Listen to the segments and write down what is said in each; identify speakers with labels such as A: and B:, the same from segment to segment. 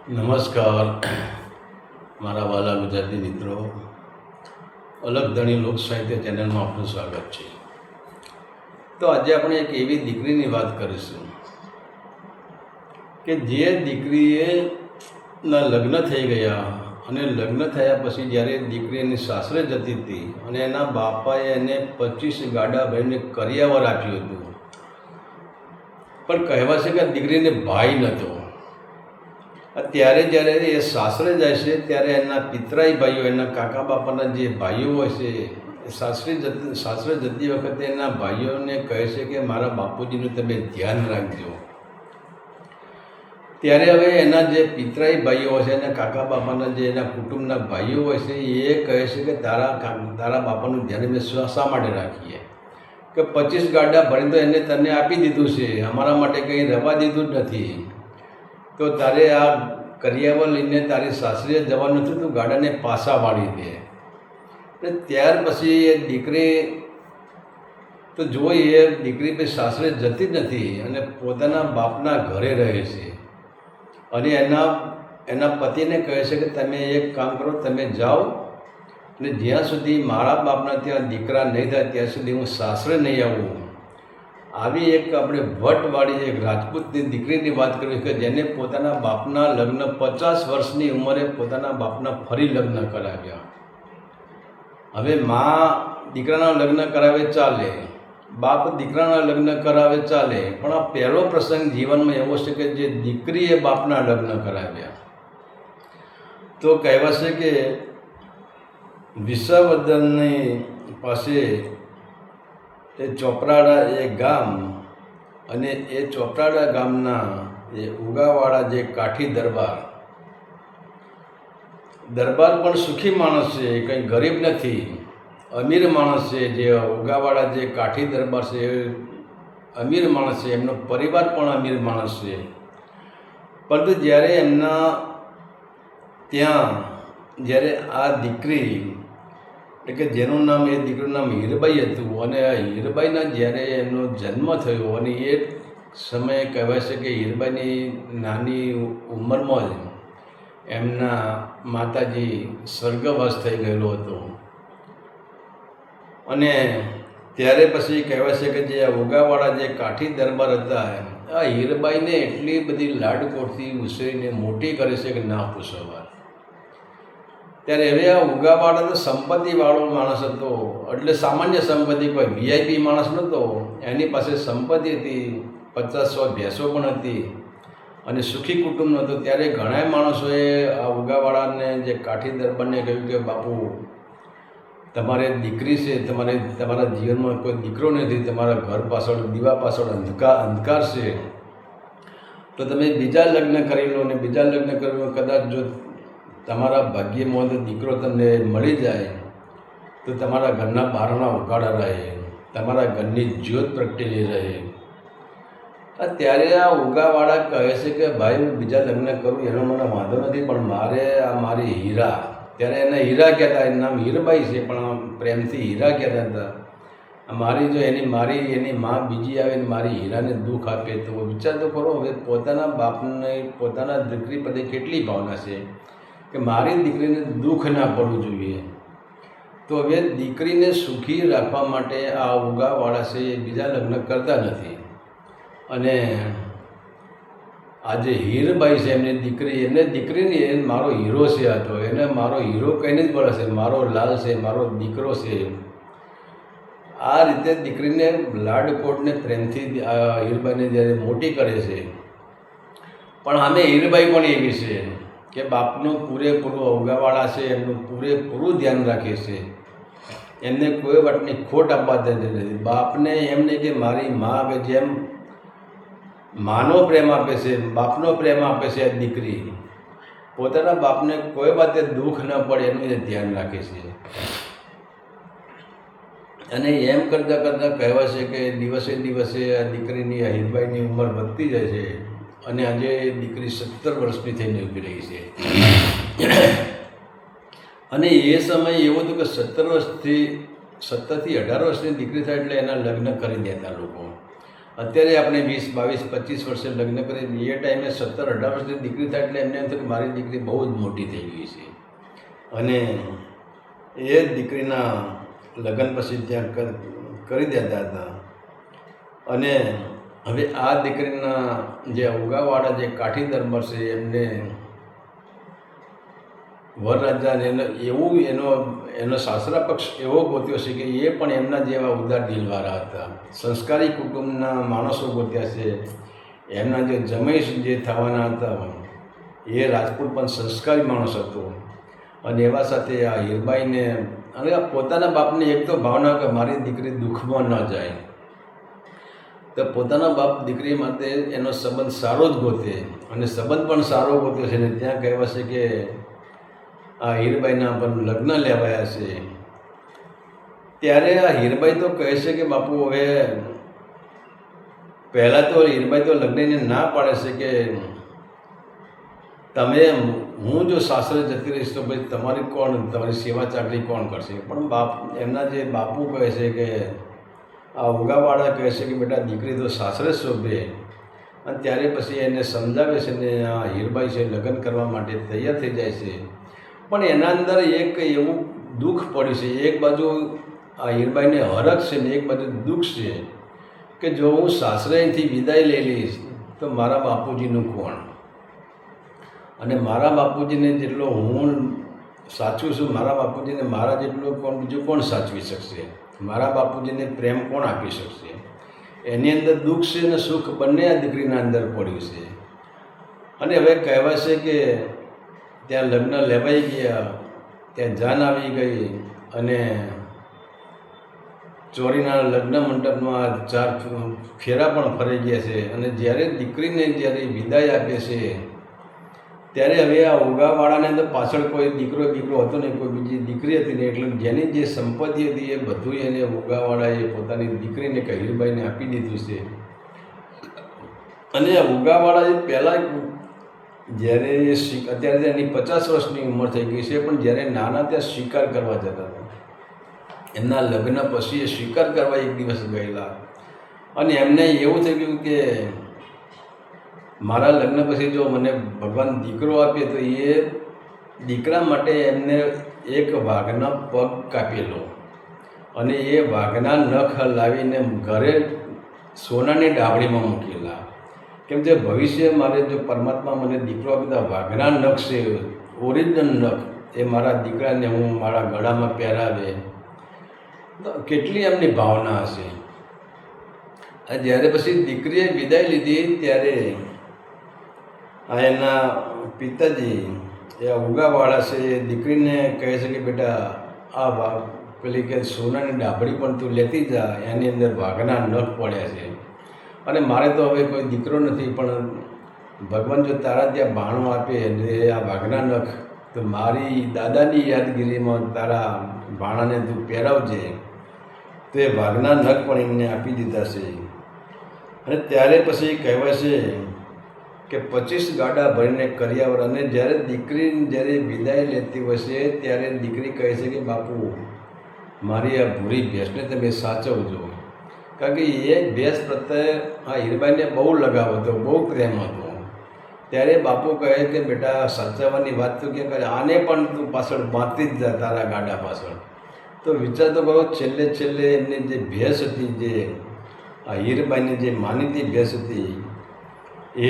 A: નમસ્કાર મારા વાલા ગુજરાતી મિત્રો, અલગ ધણી લોક સાહિત્ય ચેનલમાં આપનું સ્વાગત છે. તો આજે આપણે એક એવી દીકરીની વાત કરીશું કે જે દીકરીના લગ્ન થઈ ગયા અને લગ્ન થયા પછી જ્યારે દીકરી એની સાસરે જતી હતી અને એના બાપાએ એને 25 ગાડા ભરીને કરિયાવર આપ્યું હતું, પણ કહેવા છે કે દીકરીને ભાઈ નહોતો. ત્યારે જ્યારે એ સાસરે જાય છે ત્યારે એના પિતરાઈ ભાઈઓ, એના કાકા બાપાના જે ભાઈઓ હોય છે, સાસરે જતી વખતે એના ભાઈઓને કહે છે કે મારા બાપુજીનું તમે ધ્યાન રાખજો. ત્યારે હવે એના જે પિતરાઈ ભાઈઓ હોય છે, એના કાકા બાપાના જે એના કુટુંબના ભાઈઓ હોય છે, એ કહે છે કે તારા બાપાનું ધ્યાન અમે શા માટે રાખીએ, કે 25 ગાડા ભરીને તો એને તને આપી દીધું છે, અમારા માટે કંઈ રવા દીધું જ નથી. તો તારે આ કરિયાવર લઈને તારી સાસરીએ જવાનું હતું, તું ગાડાને પાછા વાળી દે. અને ત્યાર પછી એ દીકરી તો જોઈ, એ દીકરી પછી સાસરે જતી જ નથી અને પોતાના બાપના ઘરે રહે છે. અને એના પતિને કહે છે કે તમે એક કામ કરો, તમે જાઓ અને જ્યાં સુધી મારા બાપના ત્યાં દીકરા નહીં થાય ત્યાં સુધી હું સાસરે નહીં આવું. આવી એક આપણે વટવાળી એક રાજપૂતની દીકરીની વાત કરવી કે જેને પોતાના બાપના લગ્ન 50 વર્ષની ઉંમરે પોતાના બાપના ફરી લગ્ન કરાવ્યા. હવે મા દીકરાના લગ્ન કરાવે ચાલે, બાપ દીકરાના લગ્ન કરાવે ચાલે, પણ આ પહેલો પ્રસંગ જીવનમાં એવો છે કે જે દીકરીએ બાપના લગ્ન કરાવ્યા. તો કહેવાશે કે વિસાવદરની પાસે એ ચોપરાડા એ ગામ, અને એ ચોપરાડા ગામના એ ઉગાવાળા જે કાઠી દરબાર પણ સુખી માણસ છે, કંઈ ગરીબ નથી, અમીર માણસ છે. જે ઉગાવાળા જે કાઠી દરબાર છે એ અમીર માણસ છે, એમનો પરિવાર પણ અમીર માણસ છે. પરંતુ જ્યારે એમના ત્યાં જ્યારે આ દીકરી, એટલે કે જેનું નામ, એ દીકરીનું નામ હીરબાઈ હતું, અને આ હીરબાઈના જ્યારે એમનો જન્મ થયો અને એ સમયે કહેવાય છે કે હીરબાઈની નાની ઉંમરમાં જ એમના માતાજી સ્વર્ગવાસ થઈ ગયેલો હતો. અને ત્યારે પછી કહેવાય છે કે જે ઉગાવાળા જે કાઠી દરબાર હતા, આ હીરબાઈને એટલી બધી લાડકોડથી ઉછેરીને મોટી કરે છે કે ના પૂછો વાત. ત્યારે હવે આ ઉગાવાળા તો સંપત્તિવાળો માણસ હતો, એટલે સામાન્ય સંપત્તિ, કોઈ વીઆઈપી માણસ નહોતો. એની પાસે સંપત્તિ હતી, 50-100 ભેંસો પણ હતી અને સુખી કુટુંબ નહોતો. ત્યારે ઘણા માણસોએ આ ઉગાવાળાને જે કાઠી દરબારને કહ્યું કે બાપુ, તમારે દીકરી છે, તમારા જીવનમાં કોઈ દીકરો નથી, તમારા ઘર પાછળ દીવા પાછળ અંધકાર છે, તો તમે બીજા લગ્ન કરી લો. અને બીજા લગ્ન કરી કદાચ જો તમારા ભાગ્યમાં તો દીકરો તમને મળી જાય તો તમારા ઘરના બારણા ઉઘાડા રહે, તમારા ઘરની જ્યોત પ્રગટેલી રહે. ત્યારે આ ઉગાવાળા કહે છે કે ભાઈ, હું બીજા લગ્ન કરું એનો મને વાંધો નથી, પણ મારે આ મારી હીરા, ત્યારે એને હીરા કહેતા, એનું નામ હીરબાઈ છે પણ પ્રેમથી હીરા કહેતા હતા. મારી જો એની માં બીજી આવે ને મારી હીરાને દુઃખ આપે તો વિચાર તો કરો. હવે પોતાના બાપને પોતાના દીકરી પ્રત્યે કેટલી ભાવના છે કે મારી દીકરીને દુઃખ ના પડવું જોઈએ. તો હવે દીકરીને સુખી રાખવા માટે આ ઉગાવાળા છે એ બીજા લગ્ન કરતા નથી. અને આજે હીરબાઈ છે એમની દીકરી, દીકરીને એ મારો હીરો છે, હતો એને મારો હીરો કહીને જ બોલે છે, મારો લાલ છે, મારો દીકરો છે. આ રીતે દીકરીને લાડકોડને પ્રેમથી હીરબાઈને જ્યારે મોટી કરે છે. પણ આમે હીરબાઈ પણ એવી છે કે બાપનું પૂરેપૂરું, ઉગાવાળા છે એમનું પૂરેપૂરું ધ્યાન રાખે છે, એમને કોઈ વાતની ખોટ આપવા દેતી નથી. બાપને એમ નહીં કે મારી મા કે જેમ માનો પ્રેમ આપે છે, બાપનો પ્રેમ આપે છે, આ દીકરી પોતાના બાપને કોઈ વાતે દુઃખ ન પડે એનું એ ધ્યાન રાખે છે. અને એમ કરતાં કરતાં કહેવાય છે કે દિવસે દિવસે આ દીકરીની, આ હીરબાઈની ઉંમર વધતી જાય છે અને આજે દીકરી 17 વર્ષની થઈને ઊભી રહી છે. અને એ સમય એવો હતો કે 17 થી 18 વર્ષની દીકરી થાય એટલે એના લગ્ન કરી દેતા લોકો. અત્યારે આપણે 20, 22, 25 વર્ષે લગ્ન કરીએ, એ ટાઈમે 17, 18 વર્ષની દીકરી થાય એટલે એમને એમ થયું કે મારી દીકરી બહુ જ મોટી થઈ ગઈ છે. અને એ દીકરીના લગ્ન પછી ત્યાં કરી દેતા હતા. અને હવે આ દીકરીના જે ઉગાવાળા જે કાઠી દરબાર છે એમને વરરાજાને એનો સાસરા પક્ષ એવો ગોત્યો છે કે એ પણ એમના જેવા ઉદાર દિલવાળા હતા. સંસ્કારી કુટુંબના માણસો ગોત્યા છે. એમના જે જમાઈ જે થવાના હતા એ રાજપૂત પણ સંસ્કારી માણસ હતો. અને એવા સાથે આ હીરબાઈને અને પોતાના બાપને એક તો ભાવના કે મારી દીકરી દુઃખમાં ન જાય, તો પોતાના બાપ દીકરી માટે એનો સંબંધ સારો જ ગોતે, અને સંબંધ પણ સારો ગોત્યો છે. ને ત્યાં કહેવાય છે કે આ હીરબાઈના પણ લગ્ન લેવાયા છે. ત્યારે આ હીરબાઈ તો કહે છે કે બાપુ હવે પહેલાં તો હીરબાઈ તો લગ્નને ના પાડે છે કે તમે હું જો સાસરે જતી રહીશ તો ભાઈ તમારી સેવા ચાકરી કોણ કરશે? પણ એમના જે બાપુ કહે છે કે આ ઉગાવાળા કહે છે કે બેટા દીકરી તો સાસરે શોભે. અને ત્યારે પછી એને સમજાવે છે ને આ હીરબાઈ છે લગ્ન કરવા માટે તૈયાર થઈ જાય છે. પણ એના અંદર એક એવું દુઃખ પડ્યું છે. એક બાજુ આ હીરબાઈને હરખ છે ને એક બાજુ દુઃખ છે કે જો હું સાસરેથી વિદાય લઈ લઈશ તો મારા બાપુજીનું કોણ? અને મારા બાપુજીને જેટલો હું સાચું છું, મારા બાપુજીને મારા જેટલો બીજું કોણ સાચવી શકશે? મારા બાપુજીને પ્રેમ કોણ આપી શકશે? એની અંદર દુઃખ છે અને સુખ બંને આ દીકરીના અંદર પડ્યું છે. અને હવે કહેવાય છે કે ત્યાં લગ્ન લેવાઈ ગયા, ત્યાં જાન આવી ગઈ, અને ચોરીના લગ્ન મંડપમાં 4 ફેરા પણ ફરી ગયા છે. અને જ્યારે દીકરીને જ્યારે વિદાય આપે છે ત્યારે હવે આ ઉગાવાળાને અંદર પાછળ કોઈ દીકરો હતો નહીં, કોઈ બીજી દીકરી હતી નહીં. એટલે જેની જે સંપત્તિ હતી એ બધું એને ઉગાવાળાએ પોતાની દીકરીને કે હીરબાઈને આપી દીધું છે. અને આ ઉગાવાળાએ પહેલાં જ્યારે અત્યારે એની 50 વર્ષની ઉંમર થઈ ગઈ છે, પણ જ્યારે નાના ત્યાં શિકાર કરવા જતા હતા. એમના લગ્ન પછી એ શિકાર કરવા એક દિવસ ગયેલા, અને એમને એવું થઈ ગયું કે મારા લગ્ન પછી જો મને ભગવાન દીકરો આપે તો એ દીકરા માટે એમને એક વાઘના પગ કાપેલો, અને એ વાઘના નખ લાવીને ઘરે સોનાની ડાબડીમાં મૂકેલા. કેમ કે ભવિષ્ય મારે જો પરમાત્મા મને દીકરો આપે તો વાઘના નખ છે, ઓરિજિનલ નખ, એ મારા દીકરાને હું મારા ગળામાં પહેરાવે. તો કેટલી એમની ભાવના હશે. જ્યારે પછી દીકરીએ વિદાય લીધી ત્યારે આ એના પિતાજી એ ઉગાવાળા છે એ દીકરીને કહે છે કે બેટા આ પેલી કે સોનાની ડાબડી પણ તું લેતી જા, એની અંદર વાઘના નખ પડ્યા છે. અને મારે તો હવે કોઈ દીકરો નથી, પણ ભગવાન જો તારા ત્યાં ભાણું આપે અને આ વાઘના નખ તો મારી દાદાની યાદગીરીમાં તારા ભાણાને તું પહેરાવજે. તો એ વાઘના નખ પણ એમને આપી દીધા છે. અને ત્યારે પછી કહેવાય છે કે 25 ગાડા ભરીને કરિયાવર. અને જ્યારે દીકરી વિદાય લેતી હોય છે ત્યારે દીકરી કહે છે કે બાપુ મારી આ ભૂરી ભેંસને તમે સાચવજો. કારણ કે એ ભેંસ પ્રત્યે આ હીરબાઈને બહુ લગાવ હતો, બહુ પ્રેમ હતો. ત્યારે બાપુ કહે કે બેટા સાચવવાની વાત તો ક્યાં કરે, આને પણ તું પાછળ બાંધતી જ જા તારા ગાડા પાછળ. તો વિચાર તો કરો, છેલ્લે એમની જે ભેંસ હતી, જે આ હીરબાઈની જે માનીતી ભેંસ હતી, એ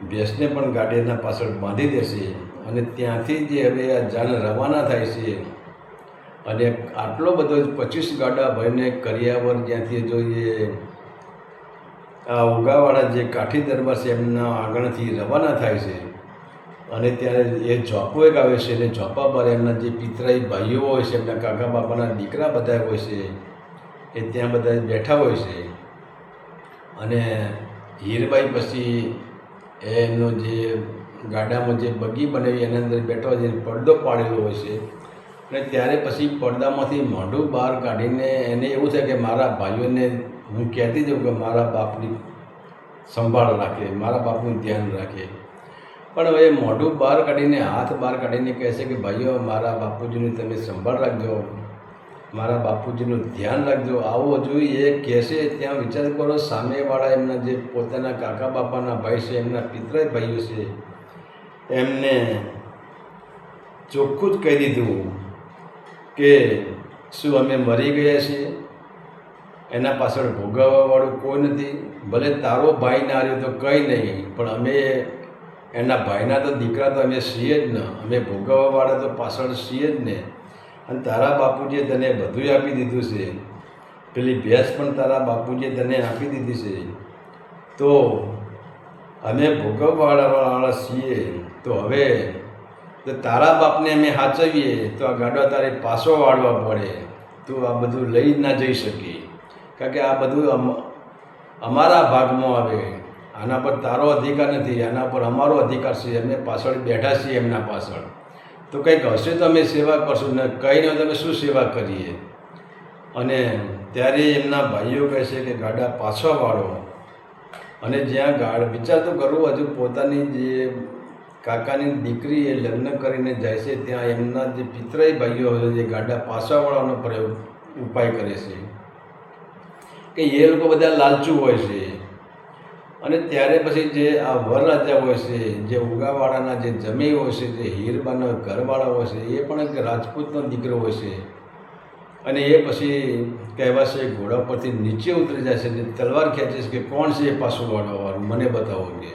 A: ભેંસને પણ ગાડીના પાછળ બાંધી દેશે. અને ત્યાંથી જે હવે આ જાન રવાના થાય છે, અને આટલો બધો 25 ગાડા ભરીને કરિયાવર જ્યાંથી જોઈએ આ ઉગાવાળા જે કાઠી દરબાર છે એમના આંગણથી રવાના થાય છે. અને ત્યારે એ ઝોપો એક આવે છે, અને ઝોપા પર એમના જે પિતરાઈ ભાઈઓ હોય છે, એમના કાકા બાપાના દીકરા બધા હોય છે, એ ત્યાં બધા બેઠા હોય છે. અને હીરબાઈ પછી એમનો જે ગાડામાં જે બગી બનાવી એના અંદર બેઠો હોય છે, પડદો પાડેલો હોય છે. અને ત્યારે પછી પડદામાંથી મોઢું બહાર કાઢીને એને એવું થાય કે મારા ભાઈઓને હું કહેતી જાઉં કે મારા બાપની સંભાળ રાખે, મારા બાપનું ધ્યાન રાખે. પણ હવે મોઢું બહાર કાઢીને, હાથ બહાર કાઢીને કહે છે કે ભાઈઓ મારા બાપુજીની તમે સંભાળ રાખજો. મારા બાપુજીનું ધ્યાન રાખજો. આવો જોઈએ એ કહેશે ત્યાં વિચાર કરો, સામેવાળા એમના જે પોતાના કાકા બાપાના ભાઈ છે, એમના પિતરાય ભાઈઓ છે, એમને ચોખ્ખું જ કહી દીધું કે શું અમે મરી ગયા છીએ, એના પાછળ ભોગવવાવાળું કોઈ નથી. ભલે તારો ભાઈ ના રહ્યો તો કંઈ નહીં, પણ અમે એના ભાઈના તો દીકરા તો અમે છીએ જ ને, અમે ભોગવવાવાળા તો પાછળ છીએ જ ને. અને તારા બાપુજીએ તને બધું આપી દીધું છે, પેલી ભેંસ પણ તારા બાપુજીએ તને આપી દીધી છે, તો અમે ભોગવવાળા છીએ. તો હવે તો તારા બાપને અમે સાચવીએ તો આ ગાડો તારે પાછો વાળવા પડે. તું આ બધું લઈ ના જઈ શકી, કારણ કે આ બધું અમારા ભાગમાં આવે. આના પર તારો અધિકાર નથી, આના પર અમારો અધિકાર છે. અમે પાછળ બેઠા છીએ એમના પાછળ. તો કંઈક હશે તો અમે સેવા કરશું, ને કંઈ નહીં તો અમે શું સેવા કરીએ. અને ત્યારે એમના ભાઈઓ કહે છે કે ગાડા પાછો વાળો. અને જ્યાં વિચાર તો કરવું, હજુ પોતાની જે કાકાની દીકરી એ લગ્ન કરીને જાય છે ત્યાં એમના જે પિતરાઈ ભાઈઓ હોય જે ગાડા પાછા વાળવાનો ઉપાય કરે છે કે એ લોકો બધા લાલચુ હોય છે. અને ત્યારે પછી જે આ વરરાજા હોય છે, જે ઉગાવાળાના જે જમી હોય છે, જે હીરબાના ઘરવાળા હોય છે, એ પણ એક રાજપૂતનો દીકરો હોય છે. અને એ પછી કહેવાશે ઘોડા પરથી નીચે ઉતરી જાય છે, તલવાર ખેંચે છે કે કોણ છે એ પાછું વાળવાવાળું, મને બતાવો કે.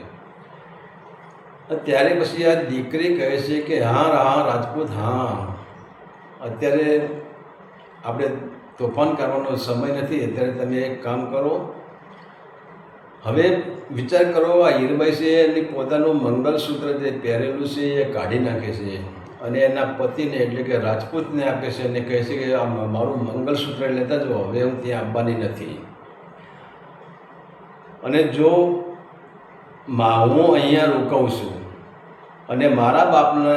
A: ત્યારે પછી આ દીકરી કહે છે કે હા રાજપૂત, હા અત્યારે આપણે તોફાન કરવાનો સમય નથી, અત્યારે તમે એક કામ કરો, હવે વિચાર કરો, આ હીરબાઈ છે એની પોતાનું મંગલસૂત્ર જે પહેરેલું છે એ કાઢી નાખે છે અને એના પતિને એટલે કે રાજપૂતને આપે છે અને કહે છે કે આ મારું મંગલસૂત્ર લેતા જાઓ, હવે હું ત્યાં આવવાની નથી. અને જો હું અહીંયા રોકાઉં છું અને મારા બાપને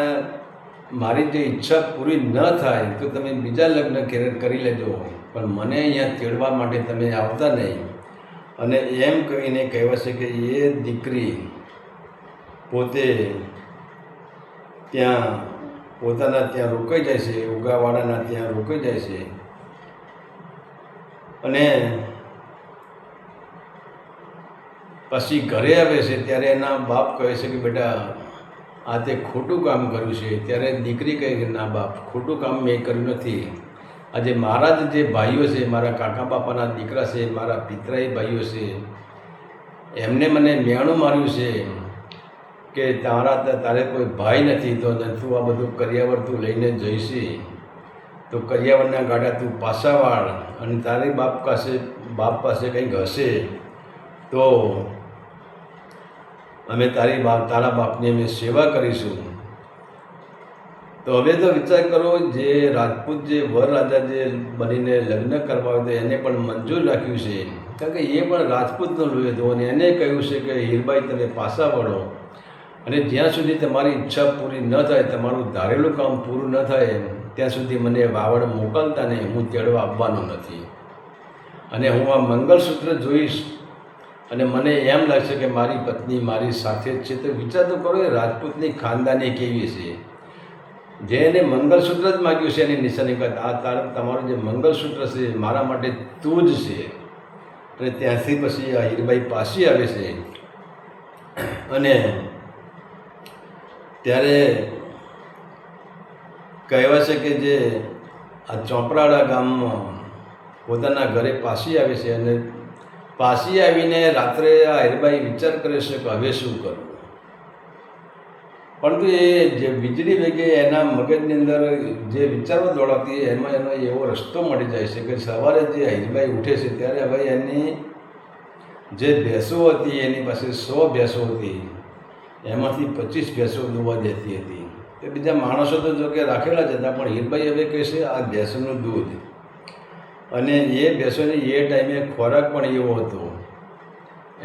A: મારી જે ઈચ્છા પૂરી ન થાય તો તમે બીજા લગ્ન કરી લેજો, પણ મને અહીંયા તેડવા માટે તમે આવતા નહીં. અને એમ કહીને કહેવાશે કે એ દીકરી પોતે ત્યાં પોતાના ત્યાં રોકાઈ જાય છે, ઉગાવાળાના ત્યાં રોકાઈ જાય છે. અને પછી ઘરે આવે છે ત્યારે એના બાપ કહે છે કે બેટા આ તે ખોટું કામ કર્યું છે. ત્યારે દીકરી કહે કે ના બાપ, ખોટું કામ મેં કર્યું નથી. આજે મારા જ જે ભાઈઓ છે, મારા કાકા બાપાના દીકરા છે, મારા પિતરાઈ ભાઈઓ છે, એમને મને મેણું માર્યું છે કે તારે કોઈ ભાઈ નથી તો તું આ બધું કરિયાવર તું લઈને જઈશી તો કરિયાવરના ગાડા તું પાછા વાળ, અને તારી બાપ પાસે કંઈક હશે તો અમે તારા બાપની અમે સેવા કરીશું. તો હવે તો વિચાર કરો, જે રાજપૂત જે વરરાજા જે બનીને લગ્ન કરવા હોય તો એને પણ મંજૂર રાખ્યું છે, કારણ કે એ પણ રાજપૂતનો લોહી હતો. અને એને કહ્યું છે કે હીરબાઈ તમે પાછા વળો, અને જ્યાં સુધી તમારી ઈચ્છા પૂરી ન થાય, તમારું ધારેલું કામ પૂરું ન થાય ત્યાં સુધી મને વાવડ મોકલતા નહીં, હું તેડવા આવવાનો નથી. અને હું આ મંગલસૂત્ર જોઈશ અને મને એમ લાગશે કે મારી પત્ની મારી સાથે જ છે. તો વિચાર તો કરો, એ રાજપૂતની ખાનદાની કેવી છે, જેને મંગલસૂત્ર જ માગ્યું છે એની નિશાની કરતા આ તમારું જે મંગલસૂત્ર છે મારા માટે તું જ છે. અને ત્યાંથી પછી આ હીરબાઈ પાછી આવે છે. અને ત્યારે કહેવાશે કે જે આ ચોપરાળા ગામમાં પોતાના ઘરે પાછી આવે છે. અને પાછી આવીને રાત્રે આ હીરબાઈ વિચાર કરે છે કે હવે શું કરવું. પરંતુ એ જે વીજળી વેગે એના મગજની અંદર જે વિચારો દોડાવતી એમાં એનો એવો રસ્તો મળી જાય છે કે સવારે જે હીરબાઈ ઉઠે છે ત્યારે હવે એની જે ભેંસો હતી એની પાસે 100 ભેંસો હતી, એમાંથી 25 ભેંસો દોવા દેતી હતી. તે બીજા માણસો તો જો કે રાખેલા જ હતા, પણ હીરબાઈ હવે કહે છે આ ભેંસોનું દૂધ. અને એ ભેંસોને એ ટાઈમે ખોરાક પણ એવો હતો,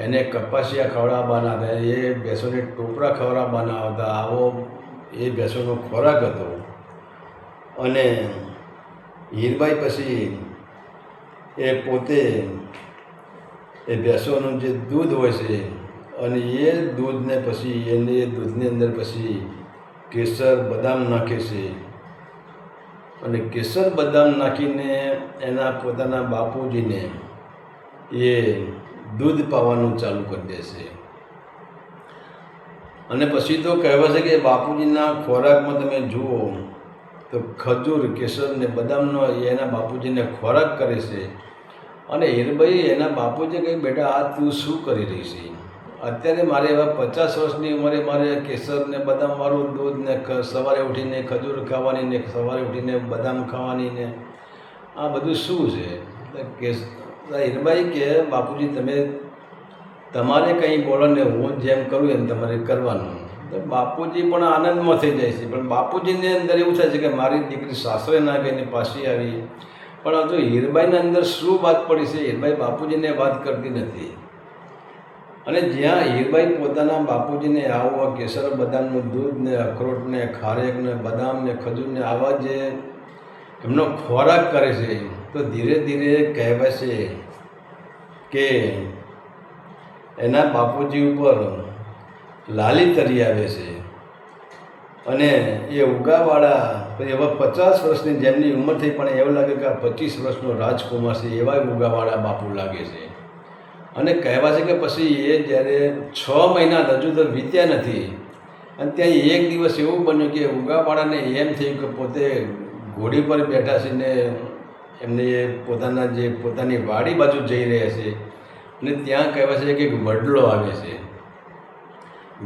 A: એને કપાસિયા ખવડાવવાના હતા, એ ભેંસોને ટોપરા ખવડાવવાના હતા, આવો એ ભેંસોનો ખોરાક હતો. અને હીરબાઈ પછી એ પોતે એ ભેંસોનું જે દૂધ હોય છે અને એ દૂધને પછી એ દૂધની અંદર પછી કેસર બદામ નાખે છે અને કેસર બદામ નાખીને એના પોતાના બાપુજીને એ દૂધ પાવાનું ચાલુ કરી દેશે. અને પછી તો કહેવાય છે કે બાપુજીના ખોરાકમાં તમે જુઓ તો ખજૂર, કેસર ને બદામનો એના બાપુજીને ખોરાક કરે છે. અને હીરબાઈ એના બાપુજી કહે, બેટા આ તું શું કરી રહી છે? અત્યારે મારે એવા 50 વર્ષની ઉંમરે મારે કેસર ને બદામવાળું દૂધ ને સવારે ઉઠીને ખજૂર ખાવાની ને સવારે ઉઠીને બદામ ખાવાની ને આ બધું શું છે? હીરબાઈ કે બાપુજી તમે તમારે કંઈ બોલો ને હું જેમ કરું એમ તમારે કરવાનું. તો બાપુજી પણ આનંદમાં થઈ જાય છે. પણ બાપુજીને અંદર એવું થાય છે કે મારી દીકરી સાસરે ના ગઈને પાછી આવી. પણ હજુ હીરબાઈના અંદર શું વાત પડી છે? હીરબાઈ બાપુજીને વાત કરતી નથી. અને જ્યાં હીરબાઈ પોતાના બાપુજીને આવા કેસર બદામનું દૂધ ને અખરોટ ને ખારેક ને બદામ ને ખજૂર ને આવા જે એમનો ખોરાક કરે છે, તો ધીરે ધીરે કહેવાય છે કે એના બાપુજી ઉપર લાલી તરી આવે છે. અને એ ઉગાવાળા એવા 50 વર્ષની જેમની ઉંમર થઈ પણ એવું લાગે કે આ 25 વર્ષનો રાજકુમાર છે, એવા ઉગાવાળા બાપુ લાગે છે. અને કહેવા છે કે પછી એ જ્યારે 6 મહિના હજુ તો વીત્યા નથી અને ત્યાં એક દિવસ એવું બન્યું કે ઉગાવાળાને એમ થયું કે પોતે ઘોડી પર બેઠા છે ને એમને એ પોતાની વાડી બાજુ જઈ રહ્યા છે. અને ત્યાં કહેવાય છે કે એક વડલો આવે છે.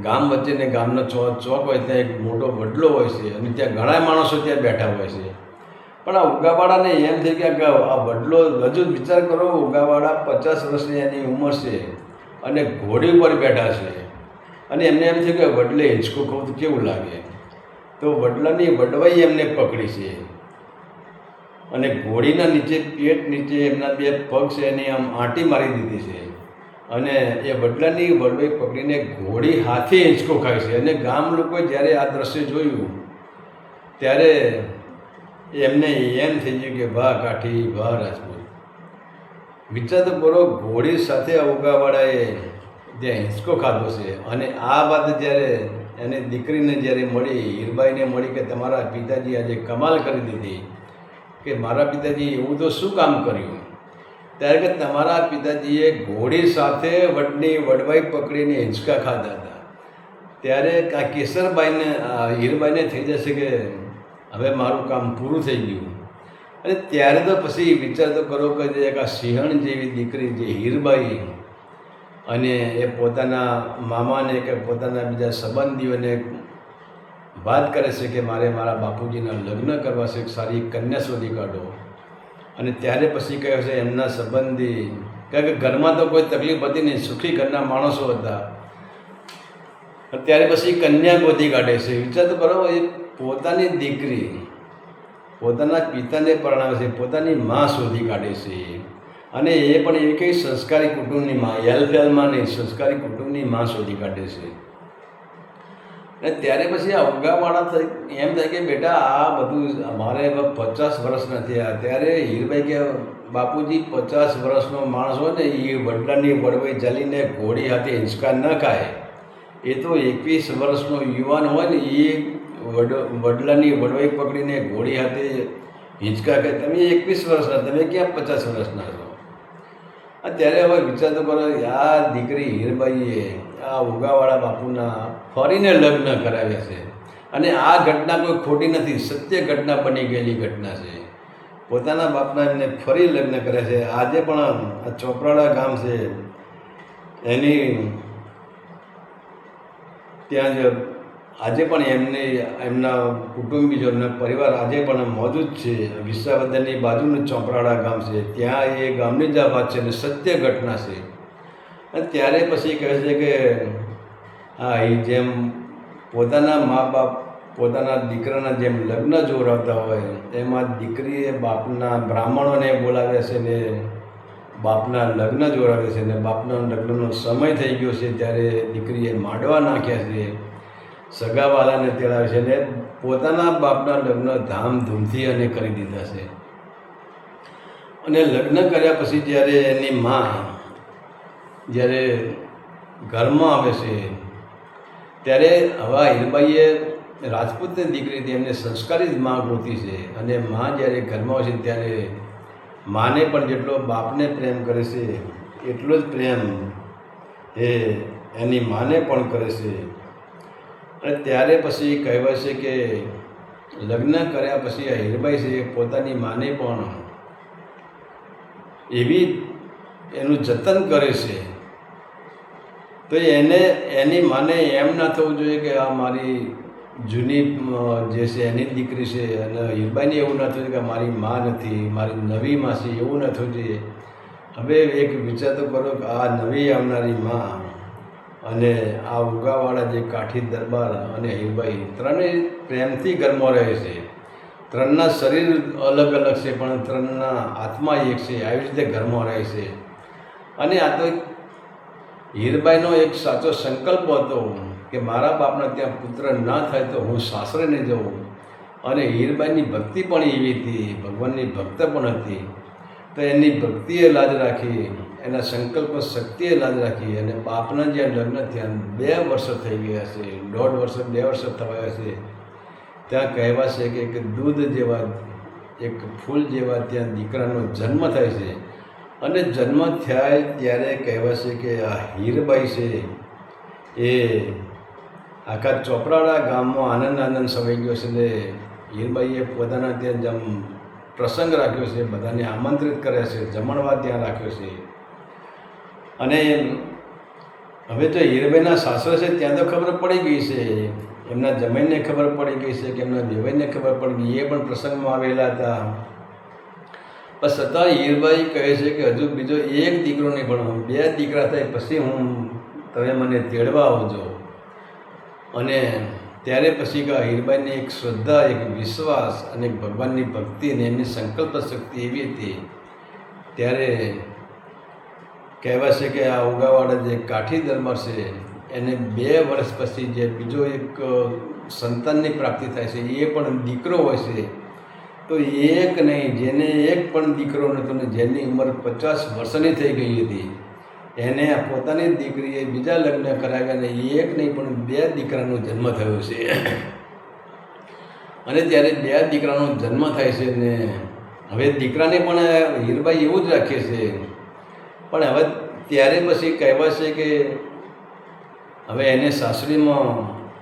A: ગામ વચ્ચે ને ગામનો ચોક હોય ત્યાં એક મોટો વડલો હોય છે અને ત્યાં ઘણા માણસો ત્યાં બેઠા હોય છે. પણ આ ઉગાવાળાને એમ થઈ કે આ વડલો, હજુ વિચાર કરો, ઉગાવાળા 50 વર્ષની એની ઉંમર છે અને ઘોડી ઉપર બેઠા છે. અને એમને એમ થયું કે વડલે હિંચકો ખાવું તો કેવું લાગે? તો વડલાની વડવાઈ એમને પકડી છે અને ઘોડીના નીચે, પેટ નીચે એમના 2 પગ છે એની આમ આંટી મારી દીધી છે. અને એ વડલાની વડવાઈ પકડીને ઘોડી હાથે હિંચકો ખાય છે. અને ગામ લોકોએ જ્યારે આ દ્રશ્ય જોયું ત્યારે એમને એમ થઈ ગયું કે વાહ કાઠી, વાહ રાજપૂત. વિચાર તો કરો, ઘોડી સાથે ઉગાવાળાએ ત્યાં હિંચકો ખાધો છે. અને આ વાત જ્યારે એને દીકરીને જ્યારે મળી, હીરબાઈને મળી કે તમારા પિતાજી આજે કમાલ કરી દીધી, કે મારા પિતાજી એવું તો શું કામ કર્યું? ત્યારે કે તમારા પિતાજીએ ઘોડી સાથે વડવાઈ પકડીને હિંચકા ખાધા હતા. ત્યારે આ કેસરબાઈને, હીરબાઈને થઈ જશે કે હવે મારું કામ પૂરું થઈ ગયું. અને ત્યારે તો પછી વિચાર તો કરો કે એક આ સિંહણ જેવી દીકરી જે હીરબાઈ, અને એ પોતાના મામાને કે પોતાના બીજા સંબંધીઓને વાત કરે છે કે મારે મારા બાપુજીના લગ્ન કરવા છે, સારી કન્યા શોધી કાઢો. અને ત્યારે પછી કહે છે એમના સંબંધી, કારણ કે ઘરમાં તો કોઈ તકલીફ હતી નહીં, સુખી ઘરના માણસો હતા. ત્યારે પછી કન્યા ગોતી કાઢે છે. વિચાર તો કરો, એ પોતાની દીકરી પોતાના પિતાને પરણાવે છે, પોતાની માં શોધી કાઢે છે. અને એ પણ એવી કંઈ સંસ્કારી કુટુંબની માં, હેલ્ફેલમાં નહીં, સંસ્કારી કુટુંબની માં શોધી કાઢે છે. અને ત્યારે પછી આ ઉગાવાળા એમ થાય કે બેટા આ બધું અમારે 50 વર્ષના થયા. ત્યારે હીરબાઈ કે બાપુજી 50 વર્ષનો માણસ હોય ને એ વડલાની વડવાઈ ચાલીને ઘોડી હાથે હિંચકા ન ખાય. એ તો 21 વર્ષનો યુવાન હોય ને એ વડલાની વડવાઈ પકડીને ઘોડી હાથે હિંચકા ખાય. તમે 21 વર્ષના, તમે ક્યાં 50 વર્ષના છો? ત્યારે હવે વિચાર તો કરો, આ દીકરી હીરબાઈએ આ ઉગાવાળા બાપુના ફરીને લગ્ન કરાવ્યા છે. અને આ ઘટના કોઈ ખોટી નથી, સત્ય ઘટના બની ગયેલી ઘટના છે. પોતાના બાપના એમને ફરી લગ્ન કર્યા છે. આજે પણ આ ચોપરાળા ગામ છે એની ત્યાં જ આજે પણ એમના કુટુંબીજોનો પરિવાર આજે પણ મોજૂદ છે. વિસાવદરની બાજુનું ચોપરાળા ગામ છે, ત્યાં એ ગામની જ આ વાત છે અને સત્ય ઘટના છે. અને ત્યારે પછી કહે છે કે હા, એ જેમ પોતાના મા બાપ પોતાના દીકરાના જેમ લગ્ન જોડાવતા હોય એમાં દીકરીએ બાપના બ્રાહ્મણોને બોલાવ્યા છે ને બાપના લગ્ન જોડાવે છે. ને બાપના લગ્નનો સમય થઈ ગયો છે ત્યારે દીકરીએ માંડવા નાખ્યા છે, સગાવાલાને તેડાવે છે ને પોતાના બાપના લગ્ન ધામધૂમથી અને કરી દીધા છે. અને લગ્ન કર્યા પછી જ્યારે એની માં જ્યારે ઘરમાં આવે છે ત્યારે હવે હીરબાઈએ રાજપૂતની દીકરી હતી, એમને સંસ્કારી જ માં ગોતી છે. અને માં જ્યારે ઘરમાં હોય છે ત્યારે માને પણ જેટલો બાપને પ્રેમ કરે છે એટલો જ પ્રેમ એ એની માને પણ કરે છે. અને ત્યારે પછી કહેવાય છે કે લગ્ન કર્યા પછી આ હીરબાઈ છે એ પોતાની માને પણ એવી એનું જતન કરે છે. તો એની માને એમ ના થવું જોઈએ કે આ મારી જૂની જે છે એની દીકરી છે, અને હીરબાઈને એવું ના થયું કે મારી માં નથી, મારી નવી માં છે, એવું ન થવું જોઈએ. હવે એક વિચાર તો કરો કે આ નવી આવનારી માં અને આ ઉગાવાળા જે કાઠી દરબાર અને હીરબાઈ ત્રણેય પ્રેમથી ઘરમાં રહે છે. ત્રણના શરીર અલગ અલગ છે પણ ત્રણના આત્મા એક છે. આવી રીતે ઘરમાં રહે છે. અને આ તો હીરબાઈનો એક સાચો સંકલ્પ હતો કે મારા બાપના ત્યાં પુત્ર ના થાય તો હું સાસરે નહીં જાઉં. અને હીરબાઈની ભક્તિ પણ એવી હતી, ભગવાનની ભક્ત પણ હતી. તો એની ભક્તિએ લાજ રાખી, એના સંકલ્પ શક્તિએ લાજ રાખી અને બાપના જ્યાં લગ્ન થયા 2 વર્ષ થઈ ગયા છે, 1.5 વર્ષ 2 વર્ષ થયા છે, ત્યાં કહેવાશે કે એક દૂધ જેવા, એક ફૂલ જેવા ત્યાં દીકરાનો જન્મ થાય છે. અને જન્મ થાય ત્યારે કહેવાશે કે આ હીરબાઈ છે એ આખા ચોપરાળા ગામમાં આનંદ સવાઈ ગયો છે. ને હીરબાઈએ પોતાના ત્યાં જેમ પ્રસંગ રાખ્યો છે, બધાને આમંત્રિત કર્યા છે, જમણવાર ત્યાં રાખ્યો છે. અને હવે તો હીરબાઈના સાસરા છે ત્યાં તો ખબર પડી ગઈ છે, એમના જમાઈને ખબર પડી ગઈ છે કે એમના દેવાઈને ખબર પડી ગઈ, એ પણ પ્રસંગમાં આવેલા હતા. પણ છતાં હીરબાઈ કહે છે કે હજુ બીજો એક દીકરો નહીં પણ 2 દીકરા થાય પછી તમે મને તેડવા આવજો. અને ત્યારે પછી કે હીરબાઈને એક શ્રદ્ધા, એક વિશ્વાસ અને ભગવાનની ભક્તિ અને એમની સંકલ્પ શક્તિ એવી હતી. ત્યારે કહેવાય છે કે આ ઉગાવાળા જે કાઠી દરબાર છે એને 2 વર્ષ પછી જે બીજો એક સંતાનની પ્રાપ્તિ થાય છે, એ પણ દીકરો હોય છે. તો એક નહીં, જેને એક પણ દીકરો નહોતો ને જેની ઉંમર 50 વર્ષની થઈ ગઈ હતી, એને પોતાની દીકરીએ બીજા લગ્ન કરાવ્યા ને એક નહીં પણ 2 દીકરાનો જન્મ થયો છે. અને ત્યારે 2 દીકરાનો જન્મ થાય છે ને હવે દીકરાને પણ હીરબાઈ એવું જ રાખે છે. પણ હવે ત્યારે પછી કહેવાય છે કે હવે એને સાસરીમાં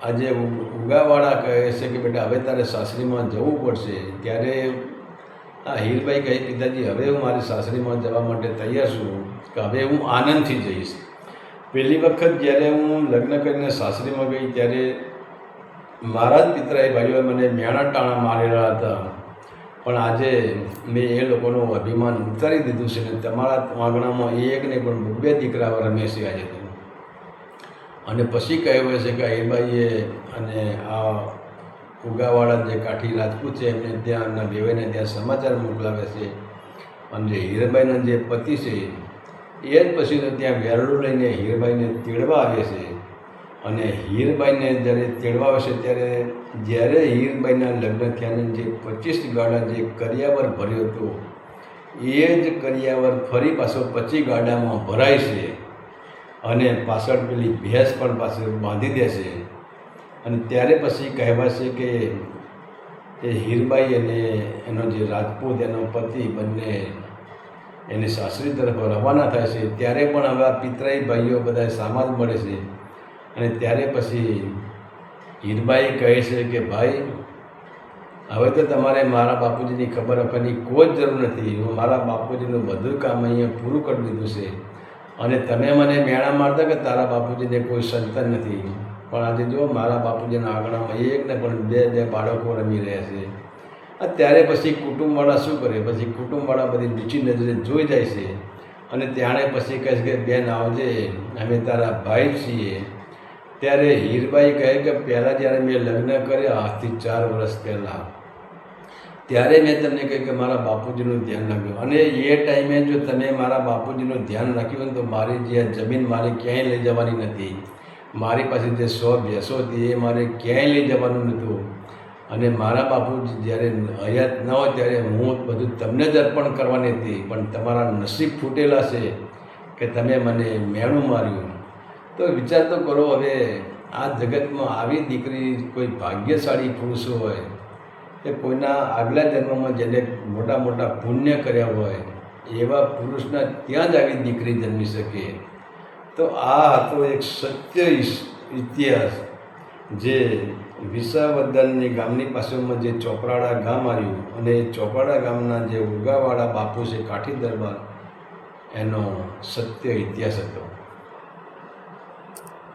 A: આજે ઉગાવાળા કહે છે કે બેટા હવે તારે સાસરીમાં જવું પડશે. ત્યારે આ હીરબાઈ કહે પિતાજી હવે હું મારી સાસરીમાં જવા માટે તૈયાર છું, કે હવે હું આનંદથી જઈશ. પહેલી વખત જ્યારે હું લગ્ન કરીને સાસરીમાં ગઈ ત્યારે મારા જ પિતરાઈ ભાઈઓએ મને મેણા ટાણા મારેલા હતા. પણ આજે મેં એ લોકોનું અભિમાન ઉતારી દીધું છે ને તમારા આંગણામાં એક નહીં પણ 2 દીકરાઓ રમે છે આજે તો. અને પછી કહેવાય છે કે હીરબાઈએ અને આ ઉગાવાળા જે કાઠી રાજપૂત છે એમને ત્યાં એમના દેવાઈને ત્યાં સમાચાર મોકલાવે છે. અને હીરબાઈના જે પતિ છે એ જ પછી તો ત્યાં વેરડું લઈને હીરબાઈને તેડવા આવે છે. અને હીરબાઈને જ્યારે તેડવા આવે છે ત્યારે જ્યારે હીરબાઈના લગ્ન થયાને જે 25 ગાડા જે કરિયાવર ભર્યો હતો એ જ કરિયાવર ફરી પાછો 25 ગાડામાં ભરાય છે. અને પાછળ પેલી ભેંસ પણ પાછળ બાંધી દે છે. અને ત્યારે પછી કહેવાય છે કે એ હીરબાઈ અને એનો જે રાજપૂત એનો પતિ બંને એની સાસરી તરફ રવાના થાય છે. ત્યારે પણ હવે આ પિતરાઈ ભાઈઓ બધા સામાજ મળે છે. અને ત્યારે પછી હીરબાઈ કહે છે કે ભાઈ હવે તો તમારે મારા બાપુજીની ખબર આપવાની કોઈ જ જરૂર નથી. હું મારા બાપુજીનું બધું કામ અહીંયા પૂરું કરી દીધું છે. અને તમે મને મેણા મારતા કે તારા બાપુજીને કોઈ સંતાન નથી, પણ આજે જો મારા બાપુજીના આંગણામાં એક ને પણ 2 બાળકો રમી રહ્યા છે. ત્યારે પછી કુટુંબવાળા શું કરે, પછી કુટુંબવાળા બધી નીચી નજરે જોઈ જાય છે. અને ત્યારે પછી કહે છે કે બેન આવજે, અમે તારા ભાઈ છીએ. ત્યારે હીરબાઈ કહે કે પહેલાં જ્યારે મેં લગ્ન કર્યા આજથી 4 વર્ષ પહેલાં, ત્યારે મેં તમને કહ્યું કે મારા બાપુજીનું ધ્યાન રાખ્યું. અને એ ટાઈમે જો તમે મારા બાપુજીનું ધ્યાન રાખ્યું હોય તો મારી જે જમીન મારી ક્યાંય લઈ જવાની નથી. મારી પાસે જે 100 ભેંસો હતી એ મારે ક્યાંય લઈ જવાનું નહોતું. અને મારા બાપુજી જ્યારે હયાત ન હોય ત્યારે હું બધું તમને જ અર્પણ કરવાની હતી. પણ તમારા નસીબ ફૂટેલા છે કે તમે મને મેણું માર્યું. તો વિચાર તો કરો હવે આ જગતમાં આવી દીકરી કોઈ ભાગ્યશાળી પુરુષો હોય કે કોઈના આગલા જન્મમાં જેને મોટા મોટા પુણ્ય કર્યા હોય એવા પુરુષના ત્યાં જ આવી દીકરી જન્મી શકે. તો આ હતો એક સત્ય ઇતિહાસ જે વિસાવદનની ગામની પાસેમાં જે ચોપરાળા ગામ આવ્યું અને એ ચોપરાળા ગામના જે ઉગાવાળા બાપુ છે કાઠી દરબાર એનો સત્ય ઇતિહાસ હતો.